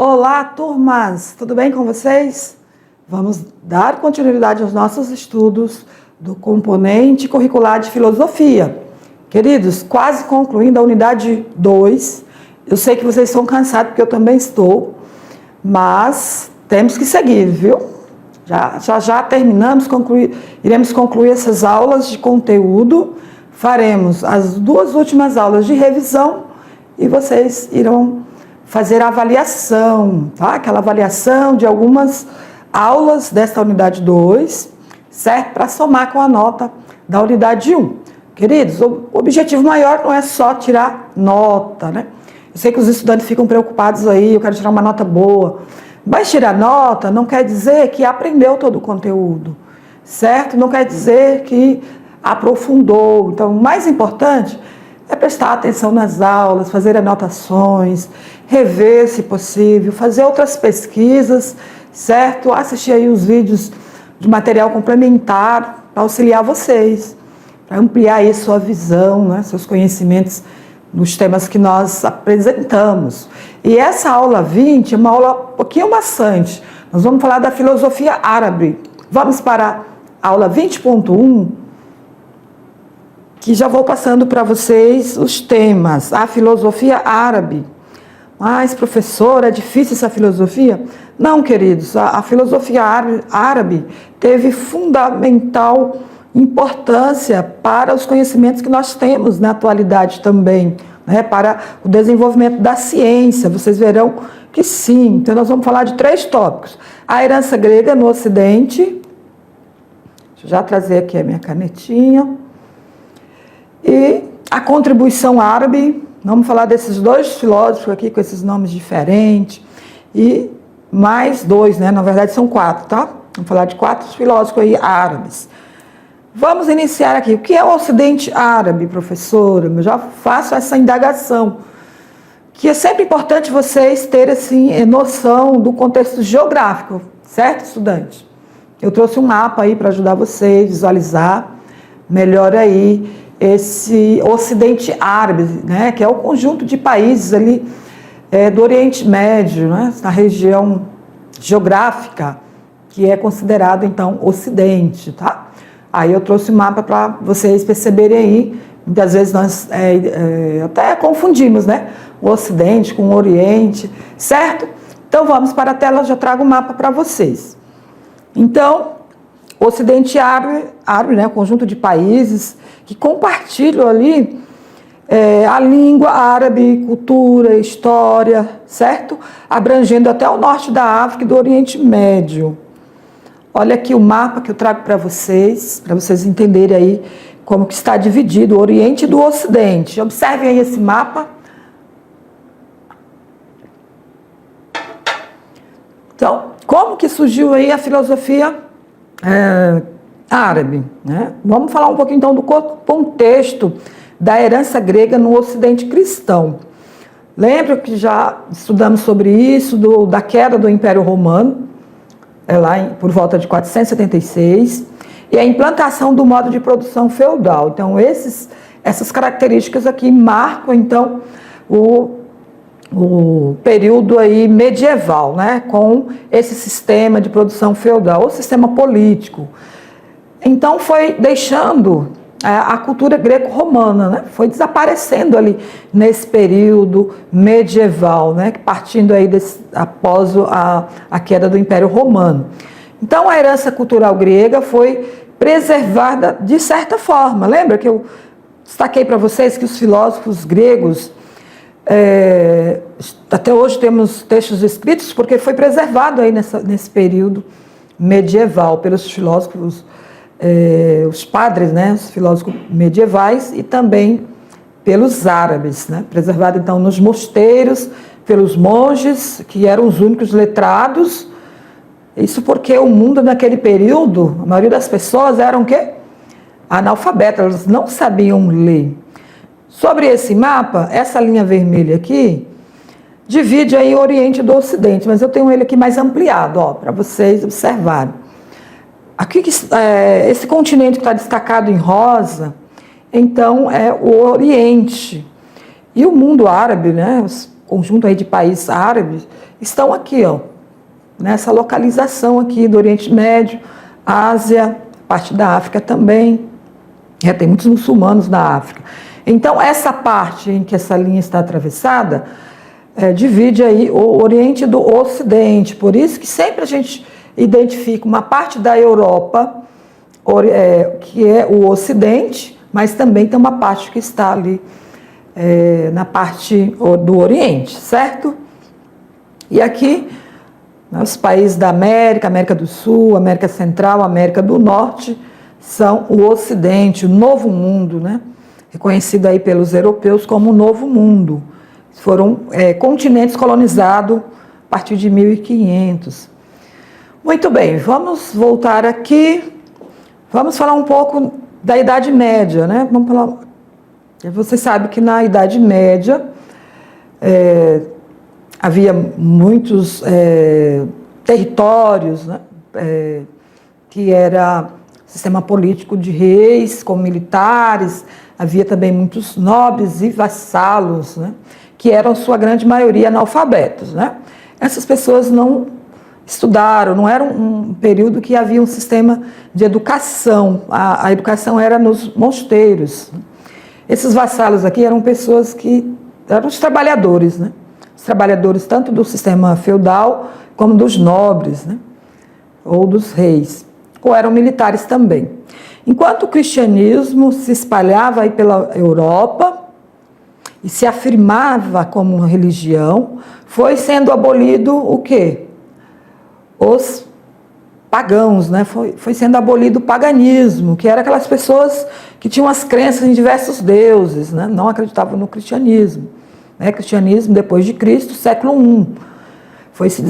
Olá, turmas! Tudo bem com vocês? Vamos dar continuidade aos nossos estudos do componente curricular de filosofia. Queridos, quase concluindo a unidade 2. Eu sei que vocês estão cansados, porque eu também estou, mas temos que seguir, viu? Já terminamos, iremos concluir essas aulas de conteúdo, faremos as 2 últimas aulas de revisão e vocês irão fazer a avaliação, tá? Aquela avaliação de algumas aulas desta unidade 2, certo? Para somar com a nota da unidade 1. Queridos, o objetivo maior não é só tirar nota, né? Eu sei que os estudantes ficam preocupados aí, eu quero tirar uma nota boa. Mas tirar nota não quer dizer que aprendeu todo o conteúdo, certo? Não quer dizer que aprofundou. Então, o mais importante é prestar atenção nas aulas, fazer anotações, rever se possível, fazer outras pesquisas, certo? Assistir aí os vídeos de material complementar para auxiliar vocês, para ampliar aí sua visão, né? Seus conhecimentos nos temas que nós apresentamos. E essa aula 20 é uma aula um pouquinho maçante. Nós vamos falar da filosofia árabe. Vamos para a aula 20.1, que já vou passando para vocês os temas. A filosofia árabe. Mas, professora, é difícil essa filosofia? Não, queridos. A filosofia árabe teve fundamental importância para os conhecimentos que nós temos na atualidade também, né? Para o desenvolvimento da ciência. Vocês verão que sim. Então, nós vamos falar de 3 tópicos. A herança grega no Ocidente. Deixa eu já trazer aqui a minha canetinha. E a contribuição árabe. Vamos falar desses 2 filósofos aqui com esses nomes diferentes. E mais 2, né? Na verdade são 4, tá? Vamos falar de 4 filósofos aí árabes. Vamos iniciar aqui. O que é o Ocidente árabe, professora? Eu já faço essa indagação. Que é sempre importante vocês terem assim, noção do contexto geográfico, certo, estudante? Eu trouxe um mapa aí para ajudar vocês a visualizar melhor aí esse Ocidente árabe, né? Que é o conjunto de países ali do Oriente Médio, né? Na região geográfica que é considerado, então, Ocidente, tá? Aí eu trouxe um mapa para vocês perceberem aí. Muitas vezes nós até confundimos, né? O Ocidente com o Oriente, certo? Então vamos para a tela, eu já trago o mapa para vocês. Então, o Ocidente árabe, né? Um conjunto de países que compartilham ali a língua árabe, cultura, história, certo? Abrangendo até o norte da África e do Oriente Médio. Olha aqui o mapa que eu trago para vocês entenderem aí como que está dividido o Oriente do Ocidente. Observem aí esse mapa. Então, como que surgiu aí a filosofia árabe, né? Vamos falar um pouquinho então do contexto da herança grega no Ocidente cristão. Lembra que já estudamos sobre isso, da queda do Império Romano, por volta de 476, e a implantação do modo de produção feudal. Então, essas características aqui marcam, então, o período aí medieval, né? Com esse sistema de produção feudal, ou sistema político. Então, foi deixando a cultura greco-romana, né? Foi desaparecendo ali nesse período medieval, né? Partindo aí após a queda do Império Romano. Então, a herança cultural grega foi preservada de certa forma. Lembra que eu destaquei para vocês que os filósofos gregos, até hoje temos textos escritos, porque foi preservado aí nesse período medieval pelos filósofos os padres, né, os filósofos medievais e também pelos árabes, né, preservado então nos mosteiros, pelos monges, que eram os únicos letrados. Isso porque o mundo naquele período, a maioria das pessoas eram o quê? Analfabetas, elas não sabiam ler. Sobre esse mapa, essa linha vermelha aqui, divide aí o Oriente do Ocidente, mas eu tenho ele aqui mais ampliado, ó, para vocês observarem. Aqui, esse continente que está destacado em rosa, então é o Oriente. E o mundo árabe, né, conjunto aí de países árabes, estão aqui, ó, nessa localização aqui do Oriente Médio, Ásia, parte da África também. Tem muitos muçulmanos na África. Então, essa parte em que essa linha está atravessada, divide aí o Oriente do Ocidente. Por isso que sempre a gente identifica uma parte da Europa, que é o Ocidente, mas também tem uma parte que está ali na parte do Oriente, certo? E aqui, os países da América, América do Sul, América Central, América do Norte, são o Ocidente, o Novo Mundo, né? Reconhecido aí pelos europeus como o Novo Mundo. Foram continentes colonizados a partir de 1500. Muito bem, vamos voltar aqui. Vamos falar um pouco da Idade Média, né? Vamos falar. Você sabe que na Idade Média havia muitos territórios, né? Que era sistema político de reis com militares. Havia também muitos nobres e vassalos, né? Que eram, sua grande maioria, analfabetos, né? Essas pessoas não estudaram, não era um período que havia um sistema de educação. A educação era nos mosteiros. Esses vassalos aqui eram pessoas que eram os trabalhadores, né? Os trabalhadores tanto do sistema feudal como dos nobres, né? Ou dos reis, ou eram militares também. Enquanto o cristianismo se espalhava aí pela Europa e se afirmava como uma religião, foi sendo abolido o quê? Os pagãos, né? Foi sendo abolido o paganismo, que eram aquelas pessoas que tinham as crenças em diversos deuses, né? Não acreditavam no cristianismo. Cristianismo, depois de Cristo, século I, foi se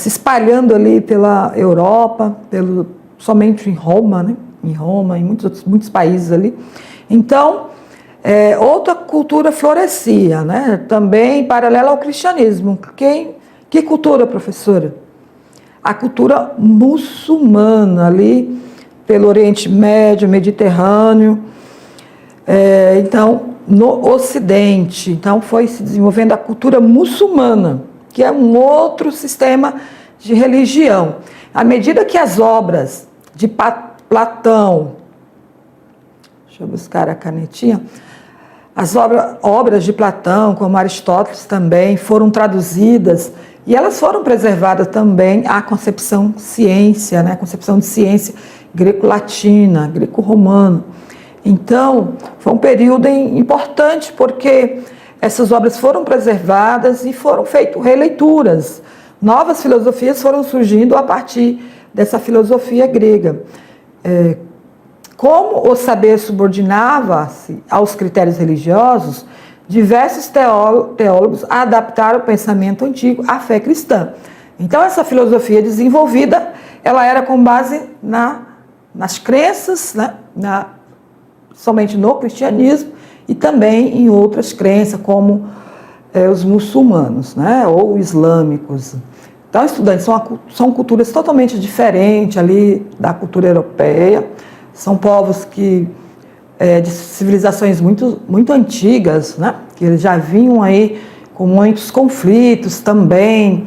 espalhando ali pela Europa, somente em Roma, né? Em Roma, em muitos países ali. Então, outra cultura florescia, né? Também paralela ao cristianismo. Que cultura, professora? A cultura muçulmana ali, pelo Oriente Médio, Mediterrâneo, então, no Ocidente. Então, foi se desenvolvendo a cultura muçulmana, que é um outro sistema de religião. À medida que as obras de Platão, deixa eu buscar a canetinha, as obras de Platão, como Aristóteles também, foram traduzidas e elas foram preservadas também a concepção ciência, né? A concepção de ciência greco-latina, greco-romana. Então, foi um período importante porque essas obras foram preservadas e foram feitas releituras. Novas filosofias foram surgindo a partir dessa filosofia grega. Como o saber subordinava-se aos critérios religiosos, diversos teólogos adaptaram o pensamento antigo à fé cristã. Então, essa filosofia desenvolvida, ela era com base nas crenças, né? Somente no cristianismo e também em outras crenças, como os muçulmanos, né? Ou islâmicos. Então, estudantes, são culturas totalmente diferentes ali da cultura europeia. São povos de civilizações muito, muito antigas, né? Que eles já vinham aí com muitos conflitos também,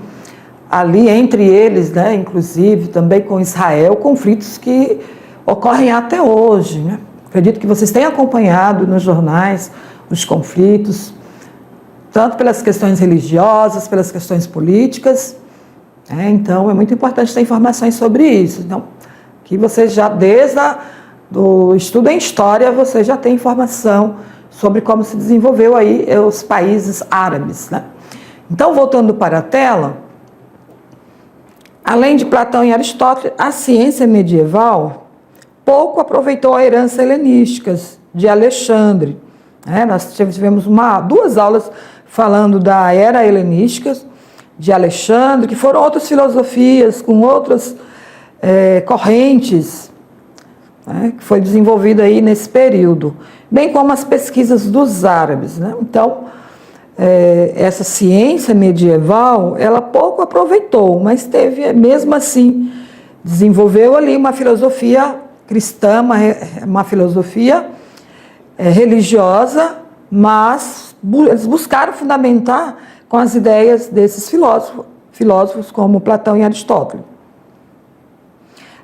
ali entre eles, né? Inclusive também com Israel, conflitos que ocorrem até hoje, né? Acredito que vocês tenham acompanhado nos jornais os conflitos, tanto pelas questões religiosas, pelas questões políticas. Então, é muito importante ter informações sobre isso. Então, que você já, desde do estudo em história, você já tem informação sobre como se desenvolveu aí os países árabes, né? Então, voltando para a tela, além de Platão e Aristóteles, a ciência medieval pouco aproveitou a herança helenística de Alexandre. Nós tivemos duas aulas falando da era helenística de Alexandre, que foram outras filosofias com outras correntes, né, que foi desenvolvida aí nesse período, bem como as pesquisas dos árabes, né? Então, essa ciência medieval, ela pouco aproveitou, mas teve, mesmo assim, desenvolveu ali uma filosofia cristã, uma filosofia religiosa, mas eles buscaram fundamentar com as ideias desses filósofos como Platão e Aristóteles.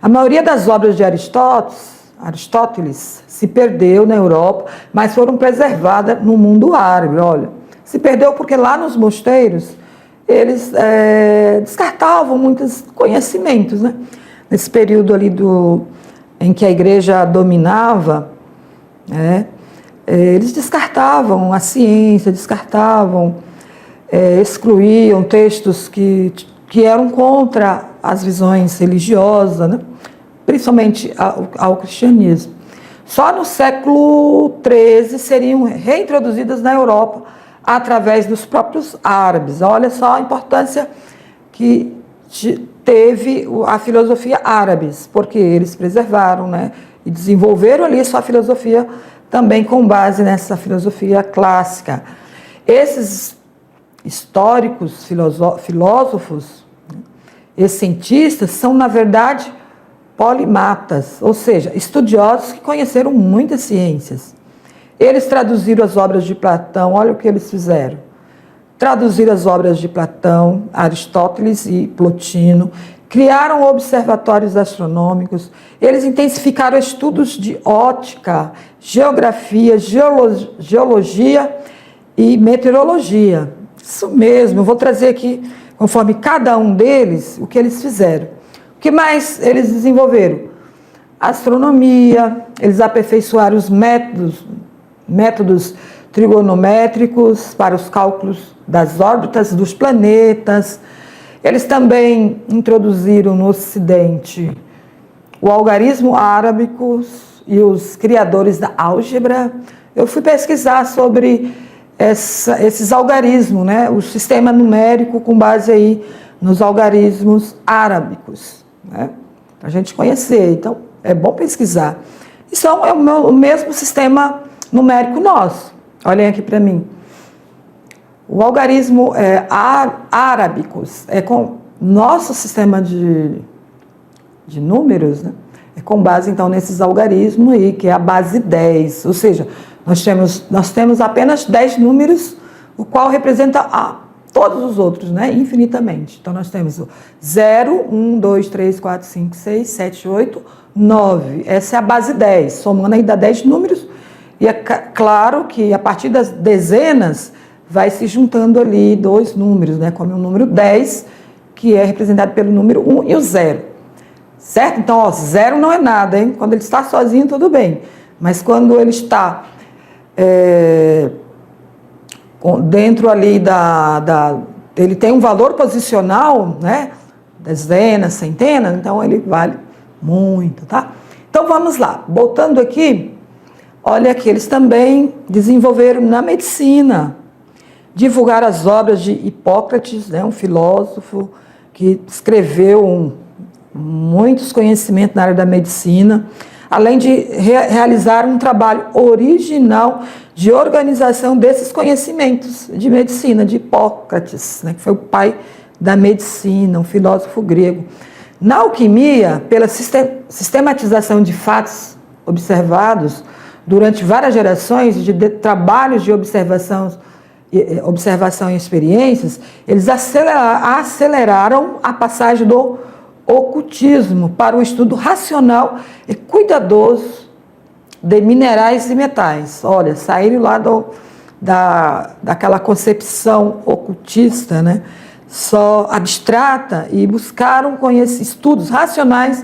A maioria das obras de Aristóteles se perdeu na Europa, mas foram preservadas no mundo árabe. Olha, se perdeu porque lá nos mosteiros eles descartavam muitos conhecimentos, né? Nesse período ali em que a igreja dominava, eles descartavam a ciência, excluíam textos que eram contra as visões religiosas, né? Principalmente ao cristianismo. Só no século XIII seriam reintroduzidas na Europa através dos próprios árabes. Olha só a importância que teve a filosofia árabe, porque eles preservaram, né, e desenvolveram ali sua filosofia também com base nessa filosofia clássica. Esses históricos filósofos, esses cientistas, são, na verdade, polimatas, ou seja, estudiosos que conheceram muitas ciências. Eles traduziram as obras de Platão, olha o que eles fizeram. Traduziram as obras de Platão, Aristóteles e Plotino, criaram observatórios astronômicos, eles intensificaram estudos de óptica, geografia, geologia e meteorologia. Isso mesmo, eu vou trazer aqui, conforme cada um deles, o que eles fizeram. O que mais eles desenvolveram? Astronomia, eles aperfeiçoaram os métodos trigonométricos para os cálculos das órbitas dos planetas. Eles também introduziram no Ocidente o algarismo árabico e os criadores da álgebra. Eu fui pesquisar sobre esses algarismos, né? O sistema numérico com base aí nos algarismos árbicos, né? Para a gente conhecer. Então, é bom pesquisar. Isso é o mesmo sistema numérico nosso. Olhem aqui para mim. O algarismo árbicos é com nosso sistema de números, né? É com base, então, nesses algarismos aí, que é a base 10. Ou seja, nós temos apenas 10 números, o qual representa todos os outros, né? Infinitamente. Então, nós temos o 0, 1, 2, 3, 4, 5, 6, 7, 8, 9. Essa é a base 10. Somando aí dá 10 números. E é claro que a partir das dezenas vai se juntando ali 2 números, né? Como o número 10, que é representado pelo número 1 e o 0. Certo? Então, 0 não é nada, hein? Quando ele está sozinho, tudo bem. Mas quando ele está dentro ali ele tem um valor posicional, né? Dezenas, centenas, então ele vale muito, tá? Então, vamos lá. Voltando aqui, olha que eles também desenvolveram na medicina, divulgaram as obras de Hipócrates, né, um filósofo que escreveu muitos conhecimentos na área da medicina, além de realizar um trabalho original de organização desses conhecimentos de medicina, de Hipócrates, né, que foi o pai da medicina, um filósofo grego. Na alquimia, pela sistematização de fatos observados durante várias gerações de trabalhos de observação e experiências, eles aceleraram a passagem do ocultismo para o estudo racional e cuidadoso de minerais e metais. Olha, saíram lá daquela concepção ocultista, né? Só abstrata, e buscaram estudos racionais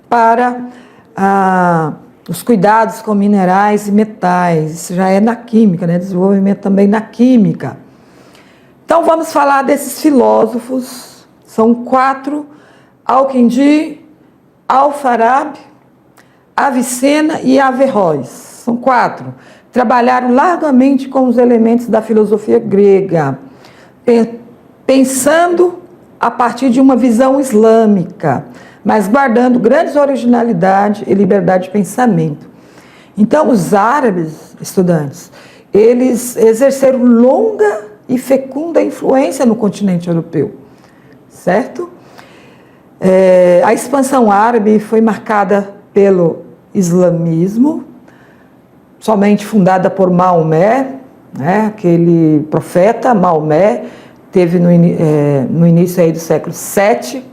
para os cuidados com minerais e metais. Isso já é na química, né? Desenvolvimento também na química. Então, vamos falar desses filósofos. São 4: Al-Kindi, Al-Farabi, Avicena e Averroes. São 4. Trabalharam largamente com os elementos da filosofia grega, pensando a partir de uma visão islâmica, mas guardando grandes originalidade e liberdade de pensamento. Então, os árabes, estudantes, eles exerceram longa e fecunda influência no continente europeu, certo? A expansão árabe foi marcada pelo islamismo, somente fundada por Maomé, né, aquele profeta Maomé, teve no início aí do século VII.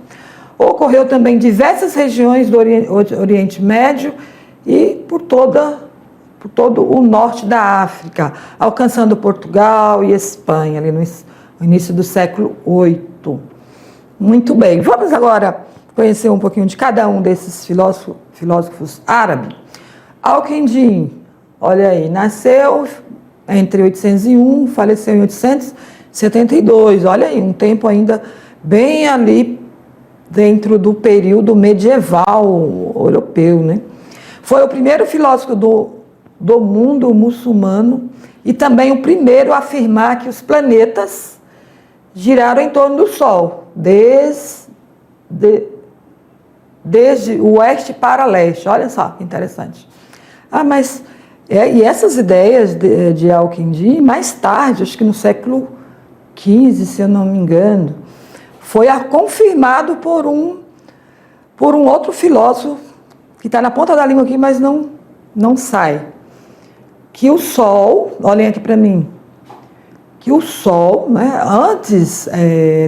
Ocorreu também em diversas regiões do Oriente Médio e por todo o norte da África, alcançando Portugal e Espanha, ali no início do século VIII. Muito bem, vamos agora conhecer um pouquinho de cada um desses filósofos árabes. Al-Kindi, olha aí, nasceu entre 801, faleceu em 872, olha aí, um tempo ainda bem ali dentro do período medieval europeu, né? Foi o primeiro filósofo do mundo muçulmano e também o primeiro a afirmar que os planetas giraram em torno do Sol, desde o oeste para leste. Olha só que interessante. E essas ideias de Al-Kindi, mais tarde, acho que no século XV, se eu não me engano, foi confirmado por um outro filósofo, que está na ponta da língua aqui, mas não sai. Que o Sol, olhem aqui para mim, que o Sol, né, antes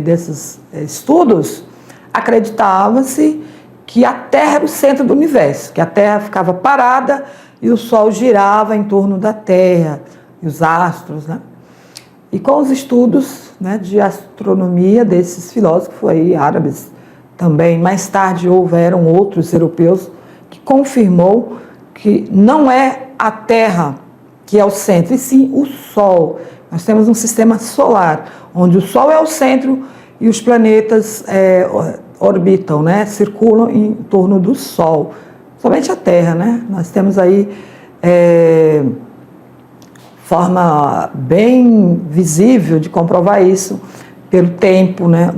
desses estudos, acreditava-se que a Terra era o centro do universo, que a Terra ficava parada e o Sol girava em torno da Terra, e os astros, né? E com os estudos, né, de astronomia desses filósofos aí, árabes também, mais tarde houveram outros europeus que confirmou que não é a Terra que é o centro, e sim o Sol. Nós temos um sistema solar, onde o Sol é o centro e os planetas orbitam, né, circulam em torno do Sol. Somente a Terra, né? Nós temos aí forma bem visível de comprovar isso pelo tempo, né?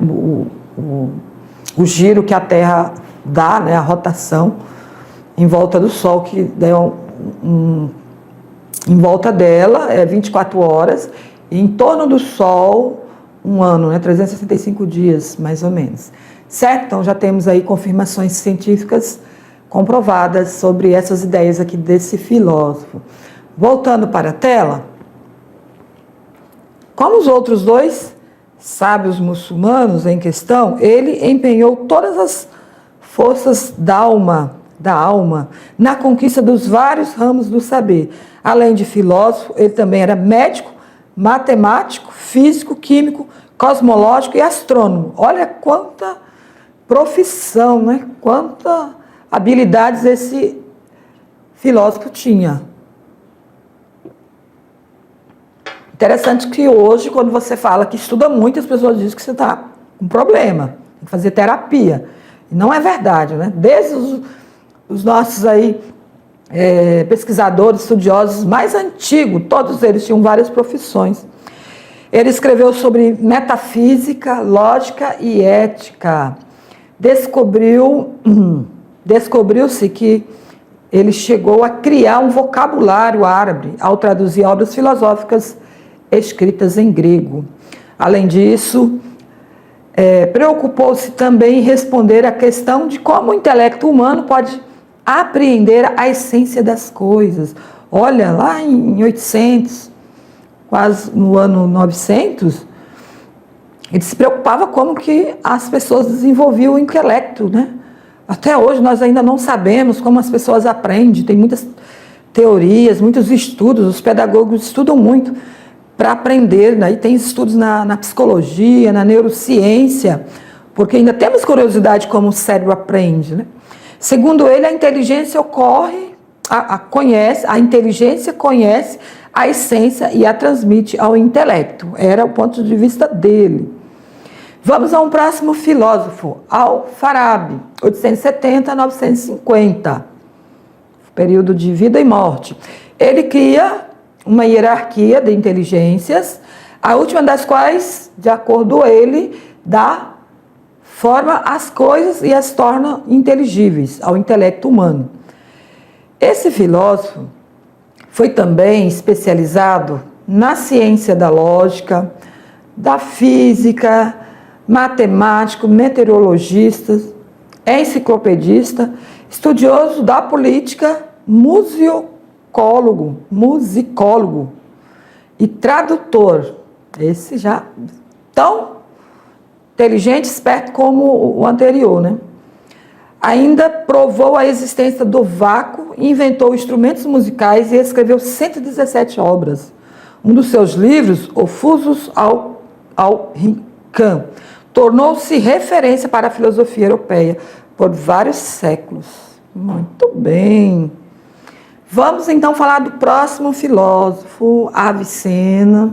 O giro que a Terra dá, né? A rotação em volta do Sol, que deu em volta dela 24 horas, e em torno do Sol um ano, né? 365 dias, mais ou menos. Certo? Então já temos aí confirmações científicas comprovadas sobre essas ideias aqui desse filósofo. Voltando para a tela, como os outros dois sábios muçulmanos em questão, ele empenhou todas as forças da alma na conquista dos vários ramos do saber. Além de filósofo, ele também era médico, matemático, físico, químico, cosmológico e astrônomo. Olha quanta profissão, né? Quanta habilidades esse filósofo tinha. Interessante que hoje, quando você fala que estuda muito, as pessoas dizem que você está com problema, tem que fazer terapia. E não é verdade, né? Desde os nossos aí, pesquisadores, estudiosos mais antigos, todos eles tinham várias profissões. Ele escreveu sobre metafísica, lógica e ética. Descobriu-se que ele chegou a criar um vocabulário árabe ao traduzir obras filosóficas escritas em grego. Além disso, preocupou-se também em responder à questão de como o intelecto humano pode apreender a essência das coisas. Olha, lá em 800, quase no ano 900, ele se preocupava como que as pessoas desenvolviam o intelecto, né? Até hoje nós ainda não sabemos como as pessoas aprendem, tem muitas teorias, muitos estudos, os pedagogos estudam muito para aprender, né? E tem estudos na psicologia, na neurociência, porque ainda temos curiosidade como o cérebro aprende, né? Segundo ele, a inteligência a inteligência conhece a essência e a transmite ao intelecto. Era o ponto de vista dele. Vamos a um próximo filósofo, Al-Farabi, 870 a 950, período de vida e morte. Ele cria uma hierarquia de inteligências, a última das quais, de acordo com ele, dá forma às coisas e as torna inteligíveis ao intelecto humano. Esse filósofo foi também especializado na ciência da lógica, da física, matemático, meteorologista, enciclopedista, estudioso da política, musicólogo e tradutor. Esse já tão inteligente, esperto como o anterior, né? Ainda provou a existência do vácuo, inventou instrumentos musicais e escreveu 117 obras. Um dos seus livros, Ofusos ao Rincã, tornou-se referência para a filosofia europeia por vários séculos. Muito bem. Vamos então falar do próximo filósofo, Avicena.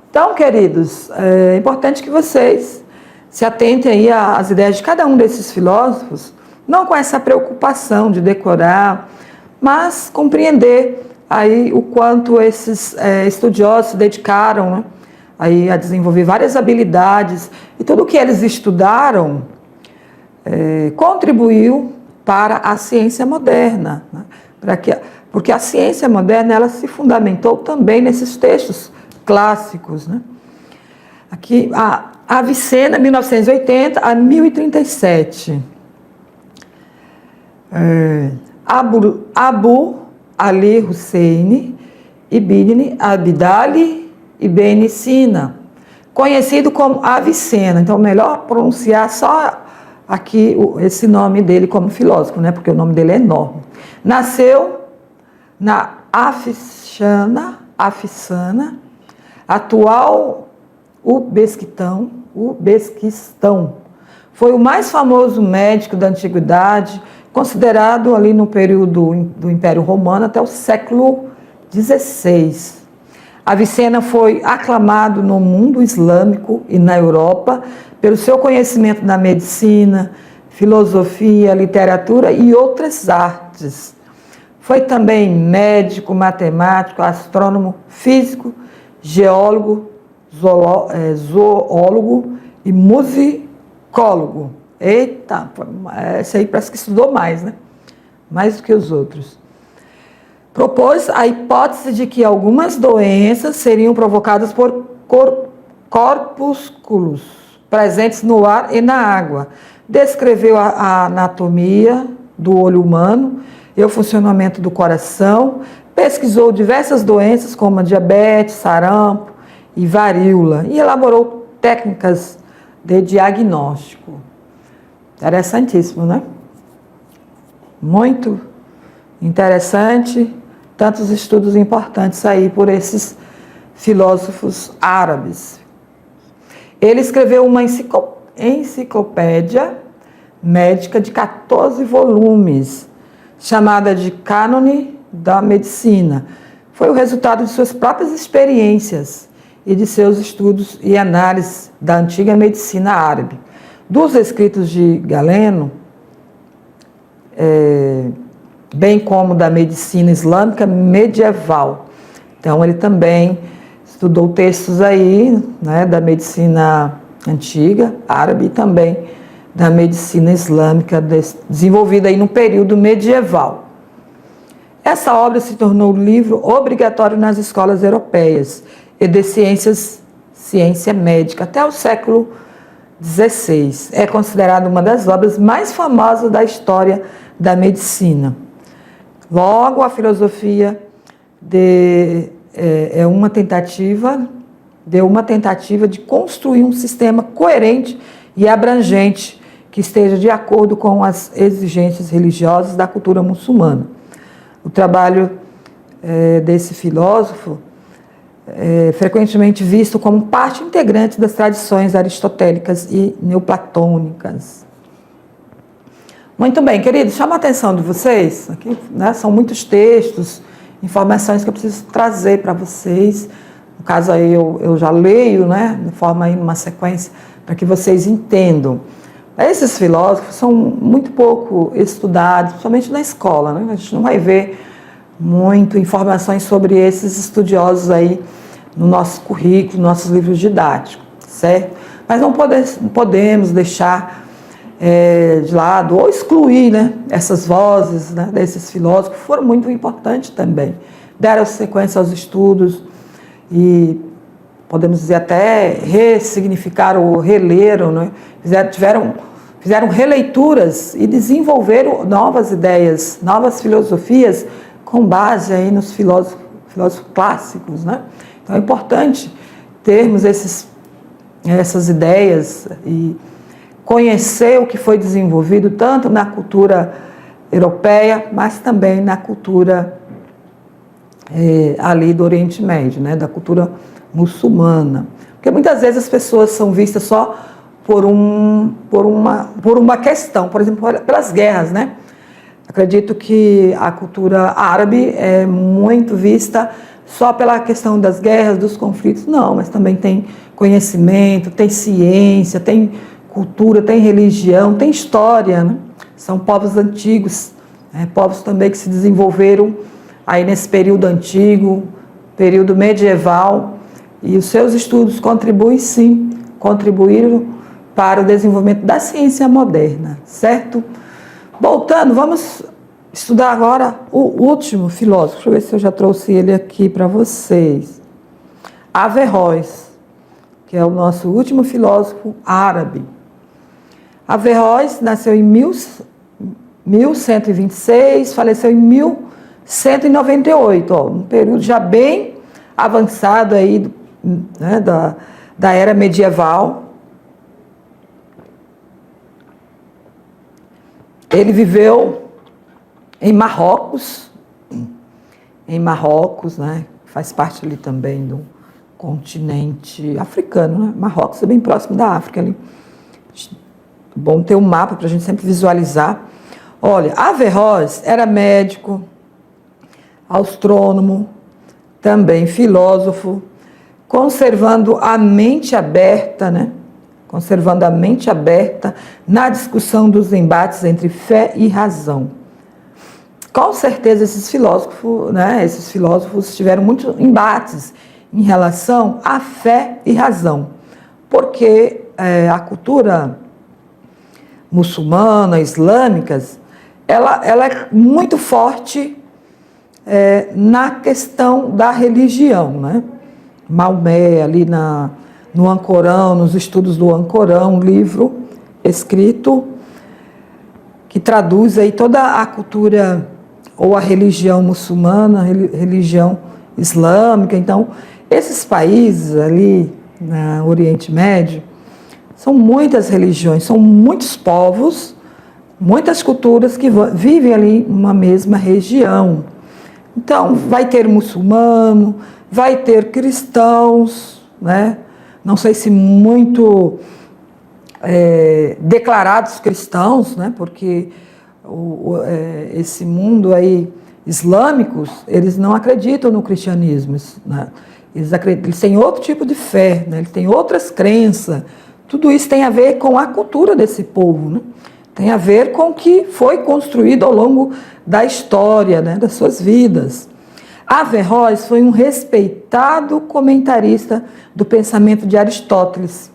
Então, queridos, é importante que vocês se atentem aí às ideias de cada um desses filósofos, não com essa preocupação de decorar, mas compreender aí o quanto esses estudiosos se dedicaram, né, aí a desenvolver várias habilidades, e tudo o que eles estudaram contribuiu para a ciência moderna, né, porque a ciência moderna ela se fundamentou também nesses textos clássicos, né? Aqui, a Avicena, 1980 a 1037. Abu Ali Hussein Ibn Abdali Ibn Sina, conhecido como Avicena. Então, melhor pronunciar só aqui esse nome dele como filósofo, né? Porque o nome dele é enorme. Nasceu na Afissana, atual Uzbequistão. Foi o mais famoso médico da antiguidade, considerado ali no período do Império Romano até o século XVI. Avicena foi aclamado no mundo islâmico e na Europa pelo seu conhecimento da medicina, filosofia, literatura e outras artes. Foi também médico, matemático, astrônomo, físico, geólogo, zoólogo e musicólogo. Eita, esse aí parece que estudou mais, né? Mais do que os outros. Propôs a hipótese de que algumas doenças seriam provocadas por corpúsculos presentes no ar e na água. Descreveu a anatomia do olho humano e o funcionamento do coração. Pesquisou diversas doenças como a diabetes, sarampo e varíola e elaborou técnicas de diagnóstico. Interessantíssimo, né? Muito interessante, tantos estudos importantes aí por esses filósofos árabes. Ele escreveu uma enciclopédia médica de 14 volumes, chamada de Cânone da Medicina. Foi o resultado de suas próprias experiências e de seus estudos e análises da antiga medicina árabe. Dos escritos de Galeno, bem como da medicina islâmica medieval. Então, ele também estudou textos aí, né, da medicina antiga, árabe, e também da medicina islâmica, desenvolvida aí no período medieval. Essa obra se tornou livro obrigatório nas escolas europeias e de ciência médica até o século XVI. É considerada uma das obras mais famosas da história da medicina. Logo, a filosofia deu uma tentativa de construir um sistema coerente e abrangente que esteja de acordo com as exigências religiosas da cultura muçulmana. O trabalho desse filósofo é frequentemente visto como parte integrante das tradições aristotélicas e neoplatônicas. Muito bem, queridos, chama a atenção de vocês. Aqui, né, são muitos textos, informações que eu preciso trazer para vocês. No caso aí eu já leio, né, de forma aí numa sequência, para que vocês entendam. Esses filósofos são muito pouco estudados, principalmente na escola, né? A gente não vai ver muito informações sobre esses estudiosos aí no nosso currículo, nossos livros didáticos, certo? Mas não podemos deixar de lado ou excluir, né, essas vozes, né, desses filósofos, que foram muito importantes também. Deram sequência aos estudos e, podemos dizer, até ressignificaram ou releram, né? Fizeram releituras e desenvolveram novas ideias, novas filosofias com base aí nos filósofos clássicos, né? Então é importante termos esses essas ideias e conhecer o que foi desenvolvido tanto na cultura europeia, mas também na cultura ali do Oriente Médio, né, da cultura muçulmana. Porque muitas vezes as pessoas são vistas só por uma questão, por exemplo, pelas guerras, né? Acredito que a cultura árabe é muito vista só pela questão das guerras, dos conflitos, não, mas também tem conhecimento, tem ciência, tem cultura, tem religião, tem história, né? São povos antigos, povos também que se desenvolveram aí nesse período antigo, período medieval, e os seus estudos contribuíram para o desenvolvimento da ciência moderna, certo? Voltando, vamos estudar agora o último filósofo. Deixa eu ver se eu já trouxe ele aqui para vocês. Averroes, que é o nosso último filósofo árabe. Averroes nasceu em 1126, faleceu em 1198, um período já bem avançado aí, né, da era medieval. Ele viveu em Marrocos, né, faz parte ali também do continente africano, né? Marrocos é bem próximo da África ali. Bom ter um mapa para a gente sempre visualizar. Olha, Averroes era médico, astrônomo, também filósofo, conservando a mente aberta, né? Conservando a mente aberta na discussão dos embates entre fé e razão. Com certeza esses filósofos tiveram muitos embates em relação à fé e razão, porque a cultura muçulmana, islâmica, ela é muito forte na questão da religião, né? Maomé, ali no Ancorão, nos estudos do Ancorão, um livro escrito que traduz aí toda a cultura ou a religião muçulmana, religião islâmica. Então, esses países ali no Oriente Médio são muitas religiões, são muitos povos, muitas culturas que vivem ali numa mesma região. Então, vai ter muçulmano, vai ter cristãos, né? Não sei se muito declarados cristãos, né? Porque esse mundo aí islâmicos, eles não acreditam no cristianismo, né? Eles têm outro tipo de fé, né? Eles têm outras crenças. Tudo isso tem a ver com a cultura desse povo, né? Tem a ver com o que foi construído ao longo da história, né? Das suas vidas. Averroes foi um respeitado comentarista do pensamento de Aristóteles,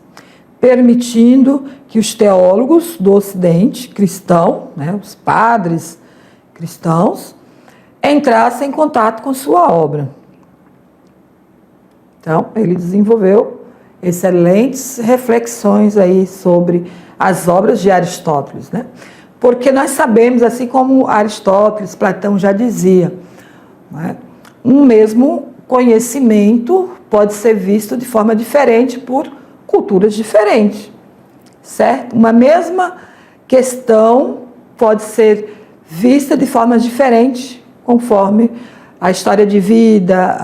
permitindo que os teólogos do Ocidente cristão, né, os padres cristãos, entrassem em contato com sua obra. Então, ele desenvolveu excelentes reflexões aí sobre as obras de Aristóteles, né? Porque nós sabemos, assim como Aristóteles, Platão já dizia, né, um mesmo conhecimento pode ser visto de forma diferente por culturas diferentes, certo? Uma mesma questão pode ser vista de formas diferentes conforme a história de vida,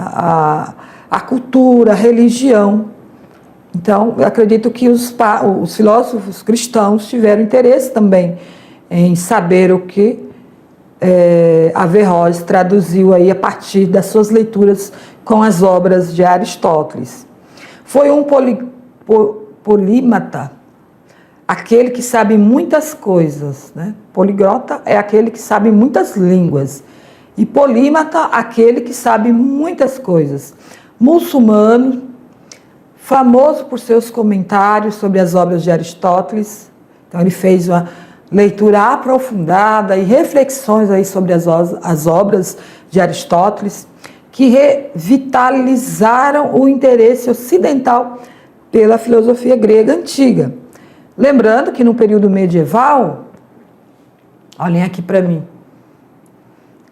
a cultura, a religião. Então, eu acredito que os filósofos cristãos tiveram interesse também em saber o que Averroes traduziu aí a partir das suas leituras com as obras de Aristóteles. Foi um polímata, aquele que sabe muitas coisas, né? Poliglota é aquele que sabe muitas línguas, e polímata, aquele que sabe muitas coisas. Muçulmano, famoso por seus comentários sobre as obras de Aristóteles. Então, ele fez uma leitura aprofundada e reflexões aí sobre as obras de Aristóteles, que revitalizaram o interesse ocidental pela filosofia grega antiga. Lembrando que no período medieval, olhem aqui para mim,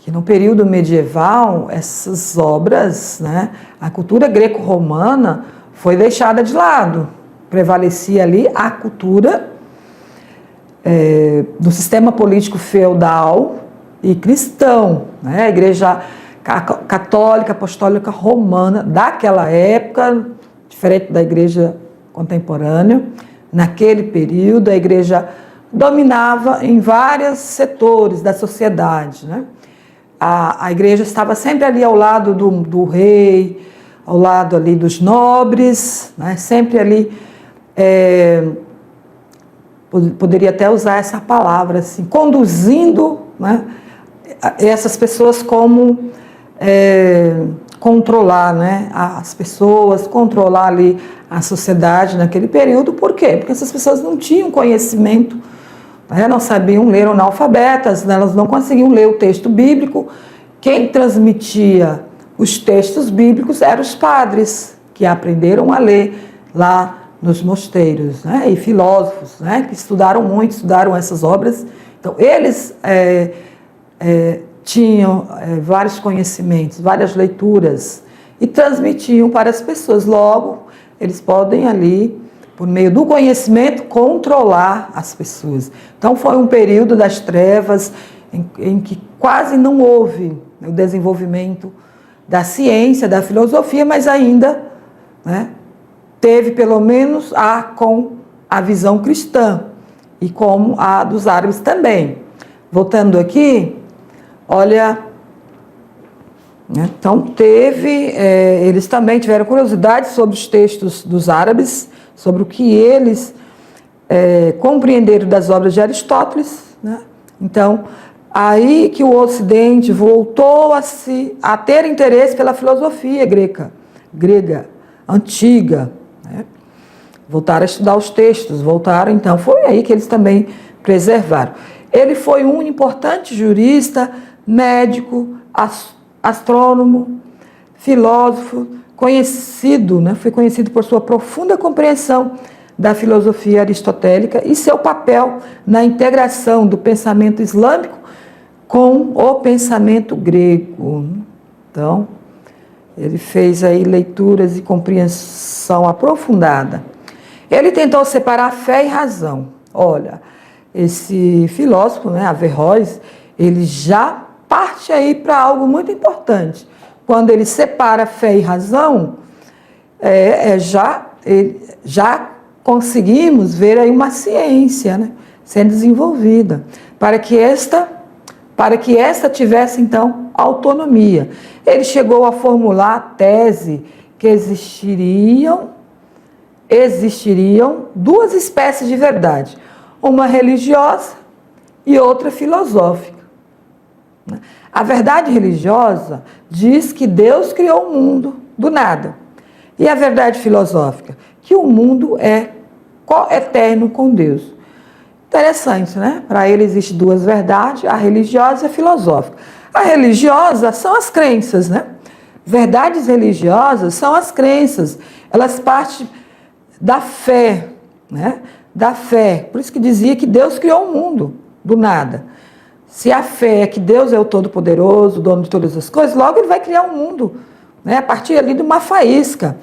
que no período medieval, essas obras, né, a cultura greco-romana foi deixada de lado. prevalecia ali a cultura do sistema político feudal e cristão, né? A Igreja Católica Apostólica Romana daquela época, diferente da Igreja contemporânea, naquele período a Igreja dominava em vários setores da sociedade, né? A Igreja estava sempre ali ao lado do rei, ao lado ali dos nobres, né? Sempre ali, poderia até usar essa palavra, assim, conduzindo, né, essas pessoas como controlar, né, as pessoas, controlar ali a sociedade naquele período. Por quê? Porque essas pessoas não tinham conhecimento, né, não sabiam ler, eram analfabetas, né, elas não conseguiam ler o texto bíblico. Quem transmitia os textos bíblicos eram os padres, que aprenderam a ler lá nos mosteiros, né, e filósofos, né, que estudaram muito, estudaram essas obras. Então, eles tinham vários conhecimentos, várias leituras e transmitiam para as pessoas. Logo, eles podem ali, por meio do conhecimento, controlar as pessoas. Então, foi um período das trevas em que quase não houve o desenvolvimento da ciência, da filosofia, mas ainda, né, teve pelo menos com a visão cristã e como a dos árabes também. Voltando aqui, olha, né, então eles também tiveram curiosidade sobre os textos dos árabes, sobre o que eles compreenderam das obras de Aristóteles, né? Então, aí que o Ocidente voltou a ter interesse pela filosofia grega, antiga, né? Voltaram a estudar os textos, então foi aí que eles também preservaram. Ele foi um importante jurista, médico, astrônomo, filósofo, conhecido, né? Foi conhecido por sua profunda compreensão da filosofia aristotélica e seu papel na integração do pensamento islâmico com o pensamento grego. Então, ele fez aí leituras e compreensão aprofundada. Ele tentou separar fé e razão. Olha, esse filósofo, né, Averroes, ele já parte aí para algo muito importante. Quando ele separa fé e razão, já conseguimos ver aí uma ciência, né, sendo desenvolvida, para que esta tivesse, então, autonomia. Ele chegou a formular a tese que existiriam duas espécies de verdade, uma religiosa e outra filosófica. A verdade religiosa diz que Deus criou o mundo do nada. E a verdade filosófica, que o mundo é eterno com Deus. Interessante, né? Para ele existem duas verdades, a religiosa e a filosófica. A religiosa são as crenças, né? Verdades religiosas são as crenças. Elas partem da fé, né? Da fé. Por isso que dizia que Deus criou o mundo do nada. Se a fé é que Deus é o Todo-Poderoso, o dono de todas as coisas, logo ele vai criar um mundo, né? A partir ali de uma faísca.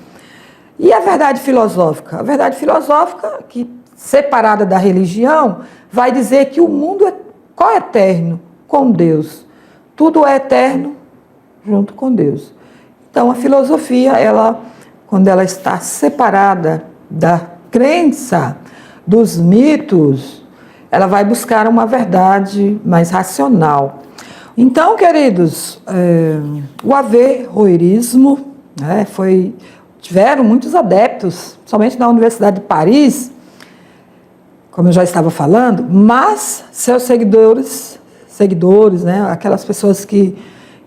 E a verdade filosófica? A verdade filosófica, que separada da religião, vai dizer que o mundo é coeterno com Deus. Tudo é eterno junto com Deus. Então, a filosofia, quando ela está separada da crença, dos mitos, ela vai buscar uma verdade mais racional. Então, queridos, o averroísmo, né, tiveram muitos adeptos, somente na Universidade de Paris, como eu já estava falando, mas seus seguidores, né, aquelas pessoas que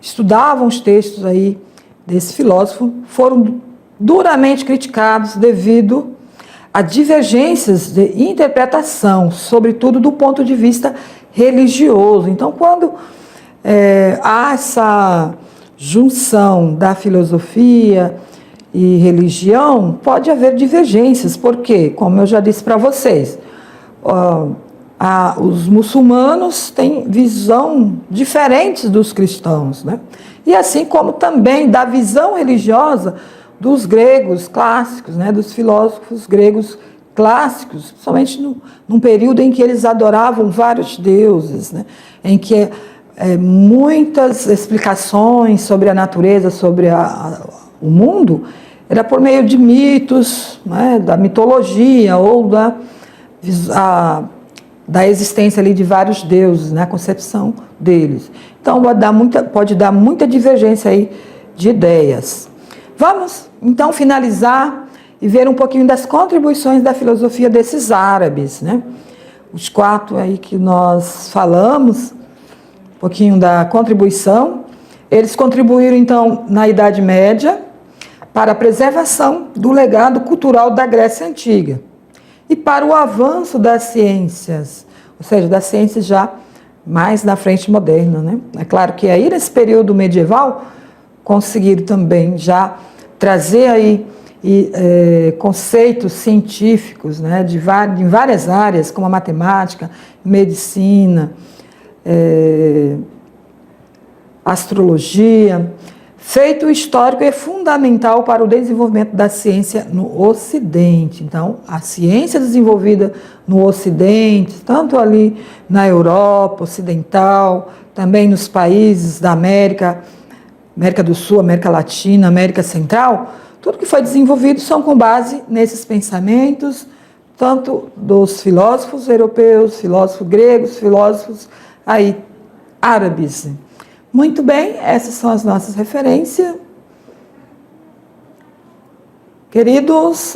estudavam os textos aí desse filósofo, foram duramente criticados devido a divergências de interpretação, sobretudo do ponto de vista religioso. Então, quando há essa junção da filosofia e religião, pode haver divergências, porque, como eu já disse para vocês, os muçulmanos têm visão diferente dos cristãos, né? E assim como também da visão religiosa dos gregos clássicos, né? Dos filósofos gregos clássicos, somente num período em que eles adoravam vários deuses, né? Em que muitas explicações sobre a natureza, sobre o mundo, era por meio de mitos, né? Da mitologia ou da existência ali de vários deuses, né? A concepção deles. Então, pode dar muita divergência aí de ideias. Vamos, então, finalizar e ver um pouquinho das contribuições da filosofia desses árabes, né? Os 4 aí que nós falamos, um pouquinho da contribuição. Eles contribuíram, então, na Idade Média, para a preservação do legado cultural da Grécia Antiga e para o avanço das ciências, ou seja, das ciências já mais na frente moderna, né? É claro que aí nesse período medieval conseguiram também já trazer aí conceitos científicos, né, em várias áreas, como a matemática, medicina, astrologia. Feito histórico é fundamental para o desenvolvimento da ciência no Ocidente. Então, a ciência desenvolvida no Ocidente, tanto ali na Europa Ocidental, também nos países da América do Sul, América Latina, América Central, tudo que foi desenvolvido são com base nesses pensamentos, tanto dos filósofos europeus, filósofos gregos, filósofos aí árabes. Muito bem, essas são as nossas referências. Queridos,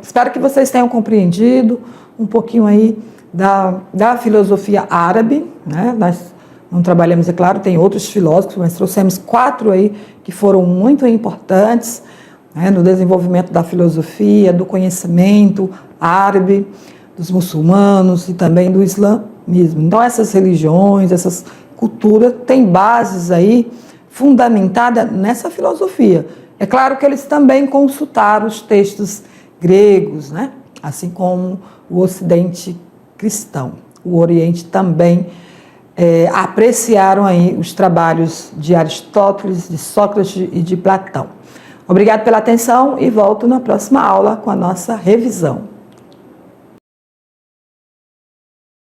espero que vocês tenham compreendido um pouquinho aí da filosofia árabe, né? Nós não trabalhamos, é claro, tem outros filósofos, mas trouxemos 4 aí que foram muito importantes, né, no desenvolvimento da filosofia, do conhecimento árabe, dos muçulmanos e também do islamismo. Então, essas religiões, essas culturas têm bases aí fundamentadas nessa filosofia. É claro que eles também consultaram os textos gregos, né? Assim como o Ocidente cristão. O Oriente também apreciaram aí os trabalhos de Aristóteles, de Sócrates e de Platão. Obrigado pela atenção e volto na próxima aula com a nossa revisão.